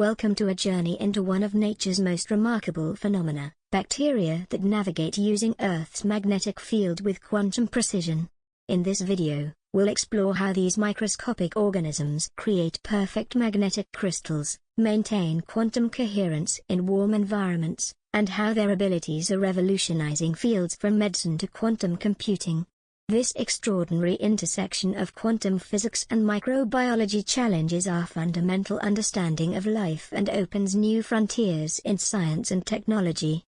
Welcome to a journey into one of nature's most remarkable phenomena, bacteria that navigate using Earth's magnetic field with quantum precision. In this video, we'll explore how these microscopic organisms create perfect magnetic crystals, maintain quantum coherence in warm environments, and how their abilities are revolutionizing fields from medicine to quantum computing. This extraordinary intersection of quantum physics and microbiology challenges our fundamental understanding of life and opens new frontiers in science and technology.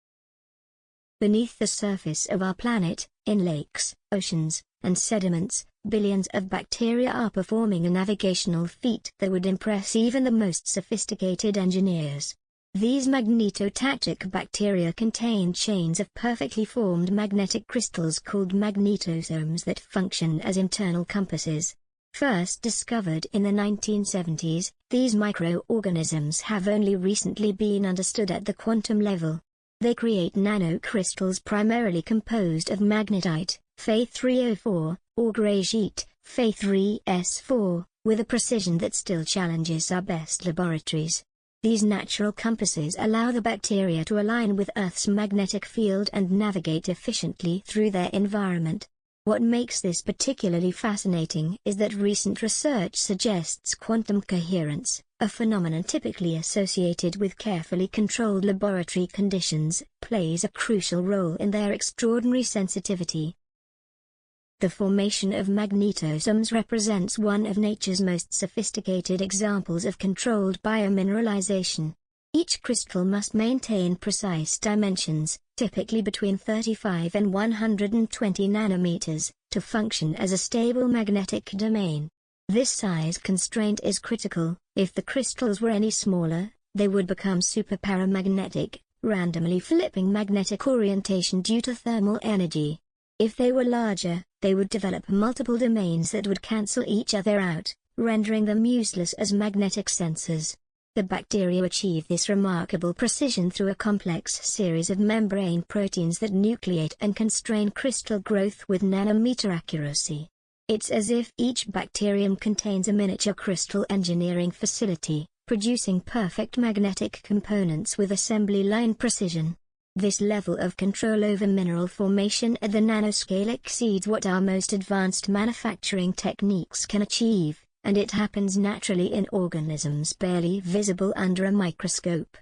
Beneath the surface of our planet, in lakes, oceans, and sediments, billions of bacteria are performing a navigational feat that would impress even the most sophisticated engineers. These magnetotactic bacteria contain chains of perfectly formed magnetic crystals called magnetosomes that function as internal compasses. First discovered in the 1970s, these microorganisms have only recently been understood at the quantum level. They create nanocrystals primarily composed of magnetite, Fe3O4, or graphite, Fe3S4, with a precision that still challenges our best laboratories. These natural compasses allow the bacteria to align with Earth's magnetic field and navigate efficiently through their environment. What makes this particularly fascinating is that recent research suggests quantum coherence, a phenomenon typically associated with carefully controlled laboratory conditions, plays a crucial role in their extraordinary sensitivity. The formation of magnetosomes represents one of nature's most sophisticated examples of controlled biomineralization. Each crystal must maintain precise dimensions, typically between 35 and 120 nanometers, to function as a stable magnetic domain. This size constraint is critical. If the crystals were any smaller, they would become superparamagnetic, randomly flipping magnetic orientation due to thermal energy. If they were larger, they would develop multiple domains that would cancel each other out, rendering them useless as magnetic sensors. The bacteria achieve this remarkable precision through a complex series of membrane proteins that nucleate and constrain crystal growth with nanometer accuracy. It's as if each bacterium contains a miniature crystal engineering facility, producing perfect magnetic components with assembly line precision. This level of control over mineral formation at the nanoscale exceeds what our most advanced manufacturing techniques can achieve, and it happens naturally in organisms barely visible under a microscope.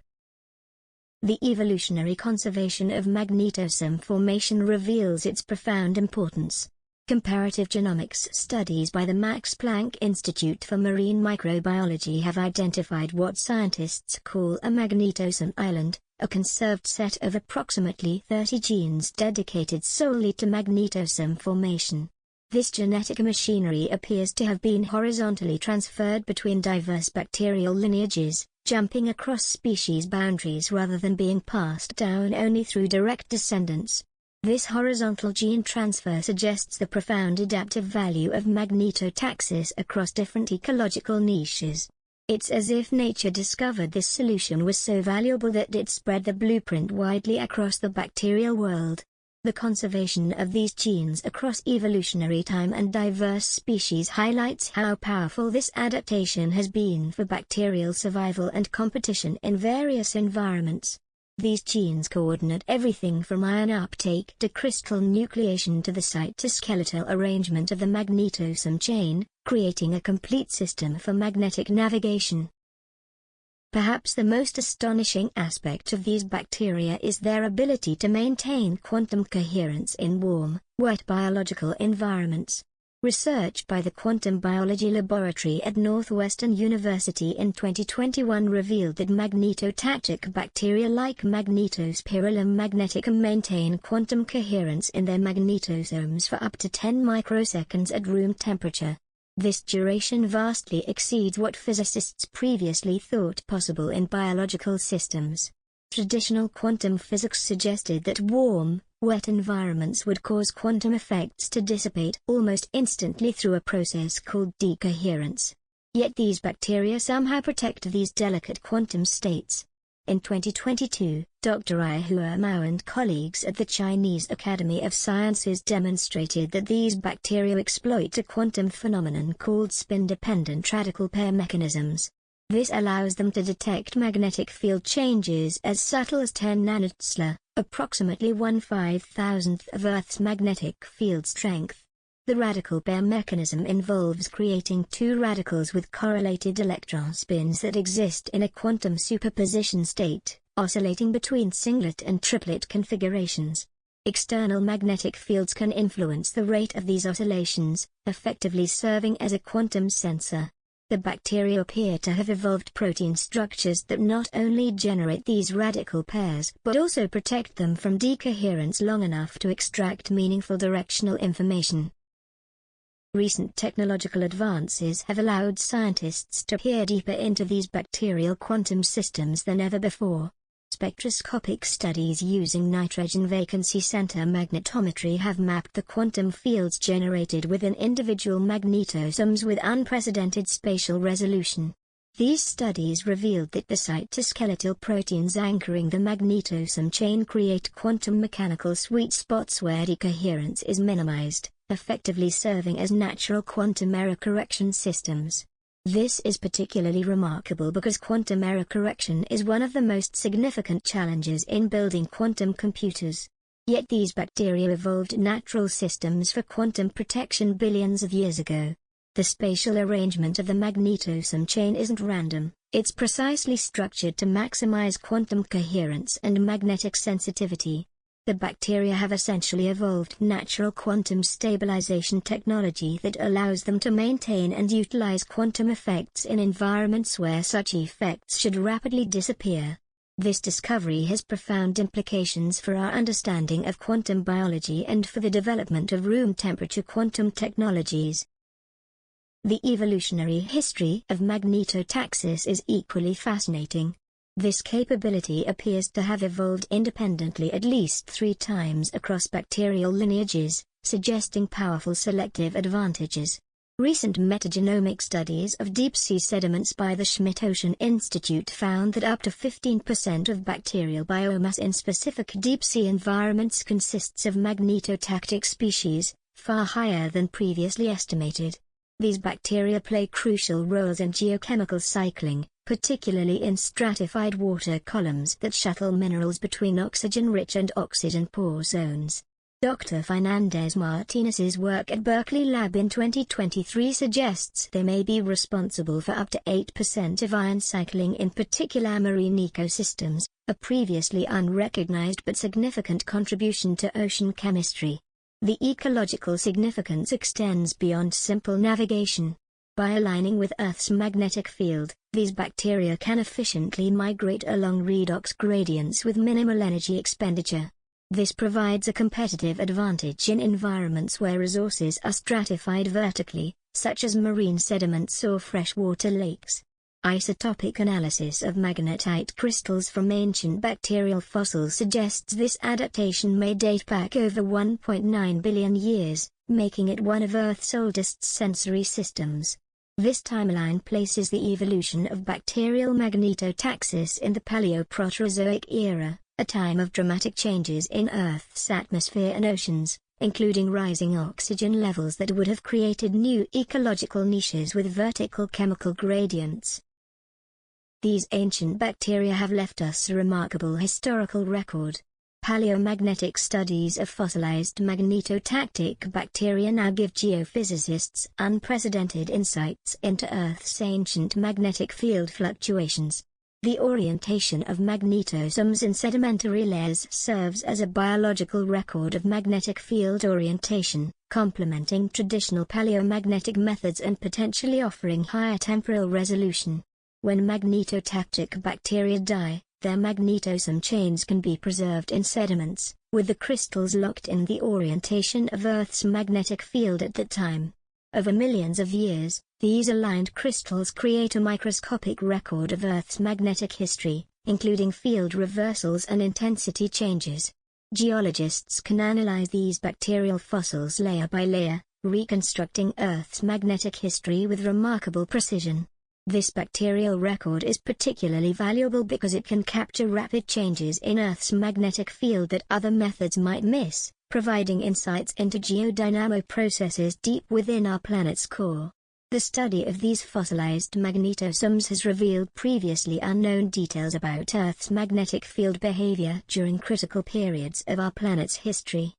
The evolutionary conservation of magnetosome formation reveals its profound importance. Comparative genomics studies by the Max Planck Institute for Marine Microbiology have identified what scientists call a magnetosome island, a conserved set of approximately 30 genes dedicated solely to magnetosome formation. This genetic machinery appears to have been horizontally transferred between diverse bacterial lineages, jumping across species boundaries rather than being passed down only through direct descendants. This horizontal gene transfer suggests the profound adaptive value of magnetotaxis across different ecological niches. It's as if nature discovered this solution was so valuable that it spread the blueprint widely across the bacterial world. The conservation of these genes across evolutionary time and diverse species highlights how powerful this adaptation has been for bacterial survival and competition in various environments. These genes coordinate everything from ion uptake to crystal nucleation to the cytoskeletal arrangement of the magnetosome chain, creating a complete system for magnetic navigation. Perhaps the most astonishing aspect of these bacteria is their ability to maintain quantum coherence in warm, wet biological environments. Research by the Quantum Biology Laboratory at Northwestern University in 2021 revealed that magnetotactic bacteria like Magnetospirillum magneticum maintain quantum coherence in their magnetosomes for up to 10 microseconds at room temperature. This duration vastly exceeds what physicists previously thought possible in biological systems. Traditional quantum physics suggested that warm, wet environments would cause quantum effects to dissipate almost instantly through a process called decoherence. Yet these bacteria somehow protect these delicate quantum states. In 2022, Dr. Aihua Mao and colleagues at the Chinese Academy of Sciences demonstrated that these bacteria exploit a quantum phenomenon called spin-dependent radical pair mechanisms. This allows them to detect magnetic field changes as subtle as 10 nanotesla, approximately 1/5000th of Earth's magnetic field strength. The radical pair mechanism involves creating two radicals with correlated electron spins that exist in a quantum superposition state, oscillating between singlet and triplet configurations. External magnetic fields can influence the rate of these oscillations, effectively serving as a quantum sensor. The bacteria appear to have evolved protein structures that not only generate these radical pairs but also protect them from decoherence long enough to extract meaningful directional information. Recent technological advances have allowed scientists to peer deeper into these bacterial quantum systems than ever before. Spectroscopic studies using nitrogen vacancy center magnetometry have mapped the quantum fields generated within individual magnetosomes with unprecedented spatial resolution. These studies revealed that the cytoskeletal proteins anchoring the magnetosome chain create quantum mechanical sweet spots where decoherence is minimized, effectively serving as natural quantum error correction systems. This is particularly remarkable because quantum error correction is one of the most significant challenges in building quantum computers. Yet these bacteria evolved natural systems for quantum protection billions of years ago. The spatial arrangement of the magnetosome chain isn't random, it's precisely structured to maximize quantum coherence and magnetic sensitivity. The bacteria have essentially evolved natural quantum stabilization technology that allows them to maintain and utilize quantum effects in environments where such effects should rapidly disappear. This discovery has profound implications for our understanding of quantum biology and for the development of room-temperature quantum technologies. The evolutionary history of magnetotaxis is equally fascinating. This capability appears to have evolved independently at least 3 times across bacterial lineages, suggesting powerful selective advantages. Recent metagenomic studies of deep-sea sediments by the Schmidt Ocean Institute found that up to 15% of bacterial biomass in specific deep-sea environments consists of magnetotactic species, far higher than previously estimated. These bacteria play crucial roles in geochemical cycling, particularly in stratified water columns that shuttle minerals between oxygen-rich and oxygen-poor zones. Dr. Fernandez Martinez's work at Berkeley Lab in 2023 suggests they may be responsible for up to 8% of ion cycling in particular marine ecosystems, a previously unrecognized but significant contribution to ocean chemistry. The ecological significance extends beyond simple navigation. By aligning with Earth's magnetic field, these bacteria can efficiently migrate along redox gradients with minimal energy expenditure. This provides a competitive advantage in environments where resources are stratified vertically, such as marine sediments or freshwater lakes. Isotopic analysis of magnetite crystals from ancient bacterial fossils suggests this adaptation may date back over 1.9 billion years, making it one of Earth's oldest sensory systems. This timeline places the evolution of bacterial magnetotaxis in the Paleoproterozoic era, a time of dramatic changes in Earth's atmosphere and oceans, including rising oxygen levels that would have created new ecological niches with vertical chemical gradients. These ancient bacteria have left us a remarkable historical record. Paleomagnetic studies of fossilized magnetotactic bacteria now give geophysicists unprecedented insights into Earth's ancient magnetic field fluctuations. The orientation of magnetosomes in sedimentary layers serves as a biological record of magnetic field orientation, complementing traditional paleomagnetic methods and potentially offering higher temporal resolution. When magnetotactic bacteria die, their magnetosome chains can be preserved in sediments, with the crystals locked in the orientation of Earth's magnetic field at that time. Over millions of years, these aligned crystals create a microscopic record of Earth's magnetic history, including field reversals and intensity changes. Geologists can analyze these bacterial fossils layer by layer, reconstructing Earth's magnetic history with remarkable precision. This bacterial record is particularly valuable because it can capture rapid changes in Earth's magnetic field that other methods might miss, providing insights into geodynamic processes deep within our planet's core. The study of these fossilized magnetosomes has revealed previously unknown details about Earth's magnetic field behavior during critical periods of our planet's history.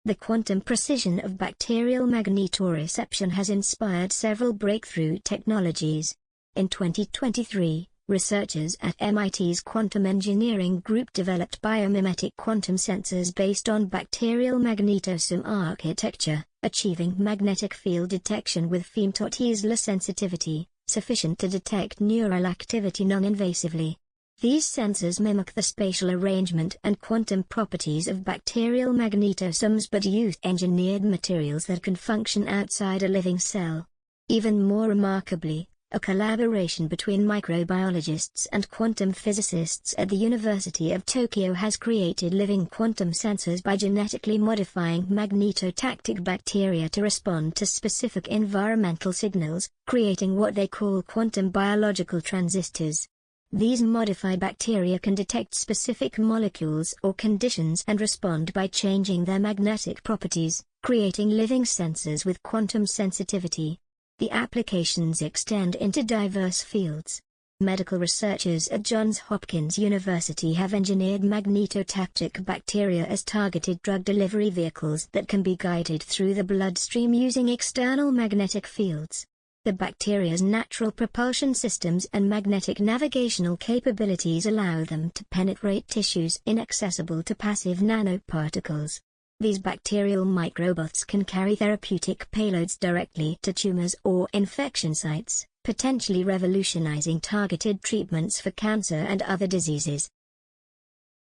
The quantum precision of bacterial magnetoreception has inspired several breakthrough technologies. In 2023, researchers at MIT's Quantum Engineering Group developed biomimetic quantum sensors based on bacterial magnetosome architecture, achieving magnetic field detection with femtotesla sensitivity, sufficient to detect neural activity non-invasively. These sensors mimic the spatial arrangement and quantum properties of bacterial magnetosomes but use engineered materials that can function outside a living cell. Even more remarkably, a collaboration between microbiologists and quantum physicists at the University of Tokyo has created living quantum sensors by genetically modifying magnetotactic bacteria to respond to specific environmental signals, creating what they call quantum biological transistors. These modified bacteria can detect specific molecules or conditions and respond by changing their magnetic properties, creating living sensors with quantum sensitivity. The applications extend into diverse fields. Medical researchers at Johns Hopkins University have engineered magnetotactic bacteria as targeted drug delivery vehicles that can be guided through the bloodstream using external magnetic fields. The bacteria's natural propulsion systems and magnetic navigational capabilities allow them to penetrate tissues inaccessible to passive nanoparticles. These bacterial microbots can carry therapeutic payloads directly to tumors or infection sites, potentially revolutionizing targeted treatments for cancer and other diseases.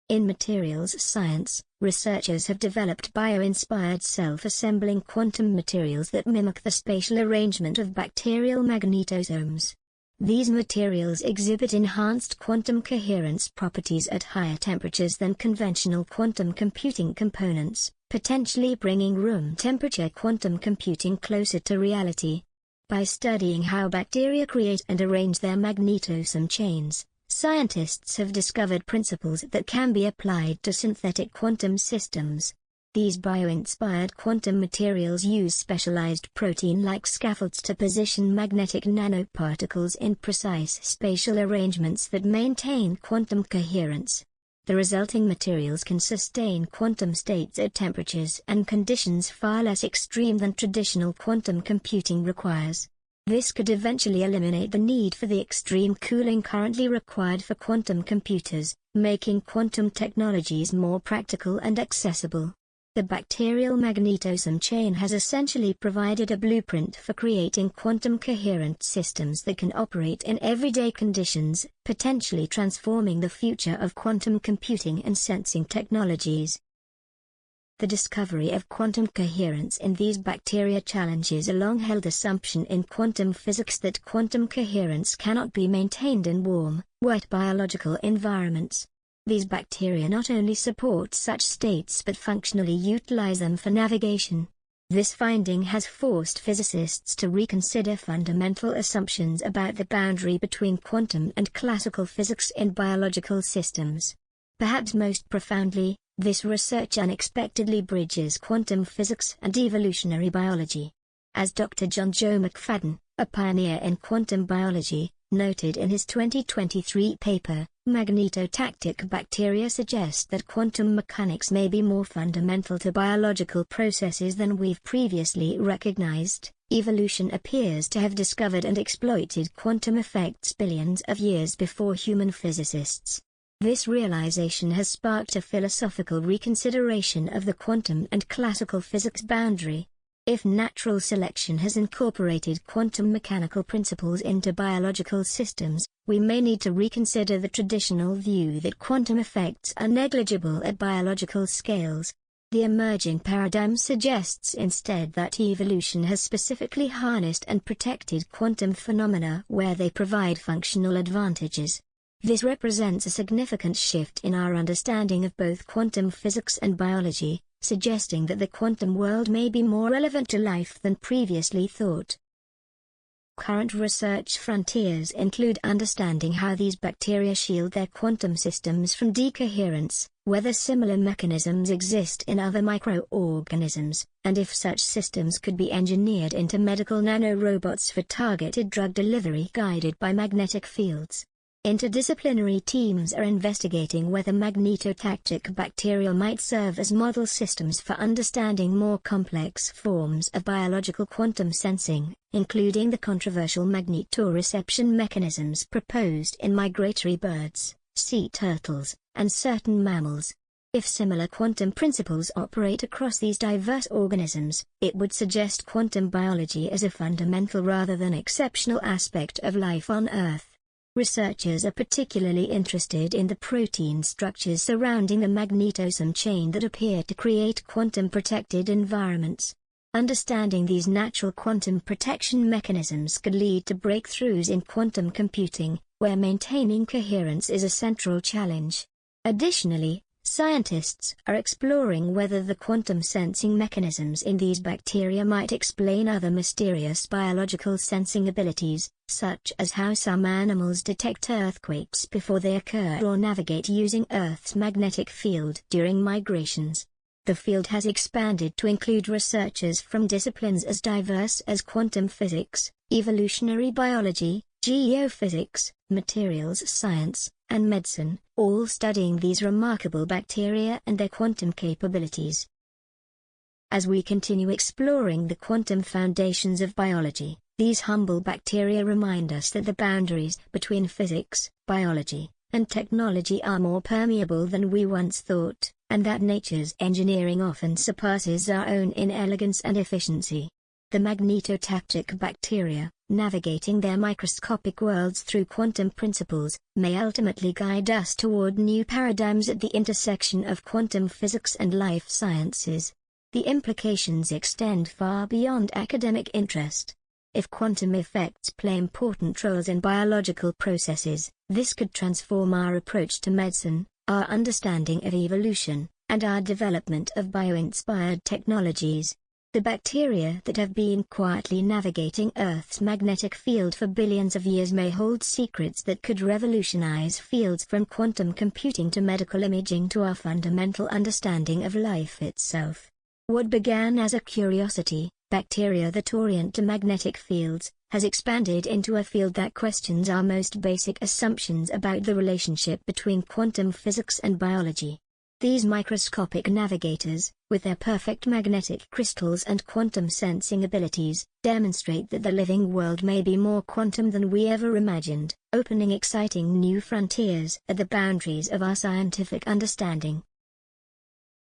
In materials science, researchers have developed bio-inspired self-assembling quantum materials that mimic the spatial arrangement of bacterial magnetosomes. These materials exhibit enhanced quantum coherence properties at higher temperatures than conventional quantum computing components, potentially bringing room temperature quantum computing closer to reality. By studying how bacteria create and arrange their magnetosome chains, scientists have discovered principles that can be applied to synthetic quantum systems. These bio-inspired quantum materials use specialized protein-like scaffolds to position magnetic nanoparticles in precise spatial arrangements that maintain quantum coherence. The resulting materials can sustain quantum states at temperatures and conditions far less extreme than traditional quantum computing requires. This could eventually eliminate the need for the extreme cooling currently required for quantum computers, making quantum technologies more practical and accessible. The bacterial magnetosome chain has essentially provided a blueprint for creating quantum coherent systems that can operate in everyday conditions, potentially transforming the future of quantum computing and sensing technologies. The discovery of quantum coherence in these bacteria challenges a long-held assumption in quantum physics that quantum coherence cannot be maintained in warm, wet biological environments. These bacteria not only support such states but functionally utilize them for navigation. This finding has forced physicists to reconsider fundamental assumptions about the boundary between quantum and classical physics in biological systems. Perhaps most profoundly, this research unexpectedly bridges quantum physics and evolutionary biology. As Dr. John Joe McFadden, a pioneer in quantum biology, noted in his 2023 paper, Magnetotactic bacteria suggest that quantum mechanics may be more fundamental to biological processes than we've previously recognized. Evolution appears to have discovered and exploited quantum effects billions of years before human physicists. This realization has sparked a philosophical reconsideration of the quantum and classical physics boundary. If natural selection has incorporated quantum mechanical principles into biological systems, we may need to reconsider the traditional view that quantum effects are negligible at biological scales. The emerging paradigm suggests instead that evolution has specifically harnessed and protected quantum phenomena where they provide functional advantages. This represents a significant shift in our understanding of both quantum physics and biology, suggesting that the quantum world may be more relevant to life than previously thought. Current research frontiers include understanding how these bacteria shield their quantum systems from decoherence, whether similar mechanisms exist in other microorganisms, and if such systems could be engineered into medical nanorobots for targeted drug delivery guided by magnetic fields. Interdisciplinary teams are investigating whether magnetotactic bacteria might serve as model systems for understanding more complex forms of biological quantum sensing, including the controversial magnetoreception mechanisms proposed in migratory birds, sea turtles, and certain mammals. If similar quantum principles operate across these diverse organisms, it would suggest quantum biology as a fundamental rather than exceptional aspect of life on Earth. Researchers are particularly interested in the protein structures surrounding the magnetosome chain that appear to create quantum-protected environments. Understanding these natural quantum protection mechanisms could lead to breakthroughs in quantum computing, where maintaining coherence is a central challenge. Additionally, scientists are exploring whether the quantum sensing mechanisms in these bacteria might explain other mysterious biological sensing abilities, such as how some animals detect earthquakes before they occur or navigate using Earth's magnetic field during migrations. The field has expanded to include researchers from disciplines as diverse as quantum physics, evolutionary biology, geophysics, materials science, and medicine, all studying these remarkable bacteria and their quantum capabilities. As we continue exploring the quantum foundations of biology, these humble bacteria remind us that the boundaries between physics, biology, and technology are more permeable than we once thought, and that nature's engineering often surpasses our own in elegance and efficiency. The magnetotactic bacteria, navigating their microscopic worlds through quantum principles, may ultimately guide us toward new paradigms at the intersection of quantum physics and life sciences. The implications extend far beyond academic interest. If quantum effects play important roles in biological processes, this could transform our approach to medicine, our understanding of evolution, and our development of bio-inspired technologies. The bacteria that have been quietly navigating Earth's magnetic field for billions of years may hold secrets that could revolutionize fields from quantum computing to medical imaging to our fundamental understanding of life itself. What began as a curiosity, bacteria that orient to magnetic fields, has expanded into a field that questions our most basic assumptions about the relationship between quantum physics and biology. These microscopic navigators, with their perfect magnetic crystals and quantum sensing abilities, demonstrate that the living world may be more quantum than we ever imagined, opening exciting new frontiers at the boundaries of our scientific understanding.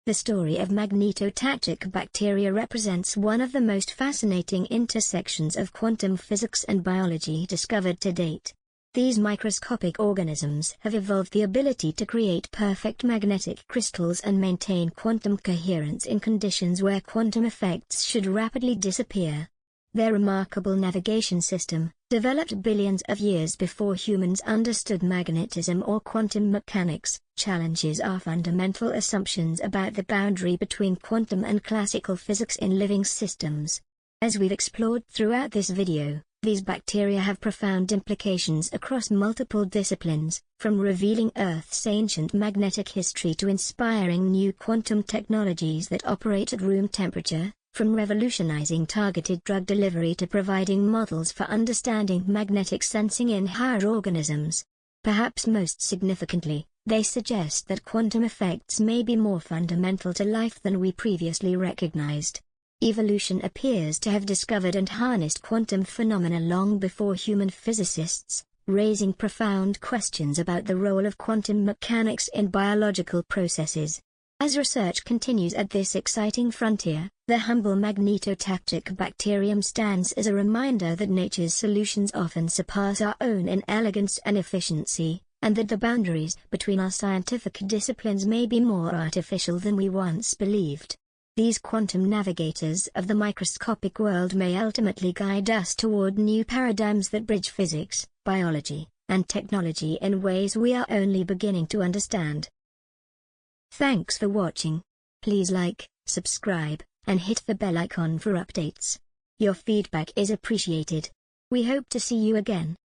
The story of magnetotactic bacteria represents one of the most fascinating intersections of quantum physics and biology discovered to date. These microscopic organisms have evolved the ability to create perfect magnetic crystals and maintain quantum coherence in conditions where quantum effects should rapidly disappear. Their remarkable navigation system, developed billions of years before humans understood magnetism or quantum mechanics, challenges our fundamental assumptions about the boundary between quantum and classical physics in living systems. As we've explored throughout this video, these bacteria have profound implications across multiple disciplines, from revealing Earth's ancient magnetic history to inspiring new quantum technologies that operate at room temperature, from revolutionizing targeted drug delivery to providing models for understanding magnetic sensing in higher organisms. Perhaps most significantly, they suggest that quantum effects may be more fundamental to life than we previously recognized. Evolution appears to have discovered and harnessed quantum phenomena long before human physicists, raising profound questions about the role of quantum mechanics in biological processes. As research continues at this exciting frontier, the humble magnetotactic bacterium stands as a reminder that nature's solutions often surpass our own in elegance and efficiency, and that the boundaries between our scientific disciplines may be more artificial than we once believed. These quantum navigators of the microscopic world may ultimately guide us toward new paradigms that bridge physics, biology, and technology in ways we are only beginning to understand. Thanks for watching. Please like, subscribe, and hit the bell icon for updates. Your feedback is appreciated. We hope to see you again.